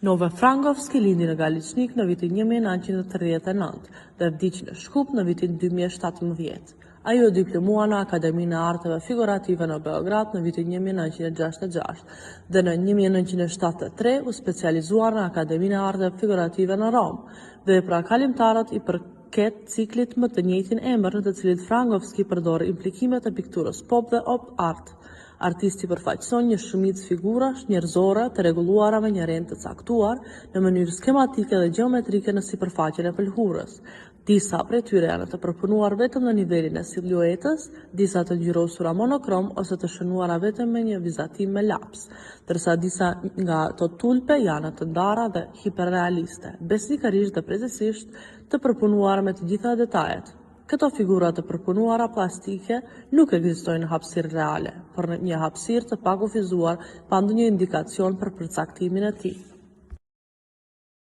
Nove Frangovski lindi në Galiçnik në vitin 1939 dhe vdiq në Shkup në vitin 2017. Ajo u diplomua në Akademinë e Arteve Figurative në Beograd në vitin 1966 dhe në 1973 u specializua në Akademinë e Arteve Figurative në Rom dhe pra kalimtarët i përket ciklit më të njëjtin emër në të cilit Frangovski përdor implikimet e pikturës pop dhe op art. Artisti përfaqëson një shumicë figurash njerëzore të rregulluara me një rend të caktuar në mënyrë skematike dhe gjeometrike në sipërfaqen e pëlhurës. Disa prej tyre janë të përpunuar vetëm në nivelin e siluetës, disa të ngjyrosura monokrom ose të shënuara vetëm me një vizatim me laps, ndërsa disa nga ato tulpe janë të ndara dhe hiperrealiste, besnikërisht dhe precisisht të përpunuara me të gjitha detajet. Këto figura të përpunuara plastike nuk ekzistojnë në hapësirë reale, por në një hapësirë të pakufizuar pa ndonjë indikacion për përcaktimin e tij.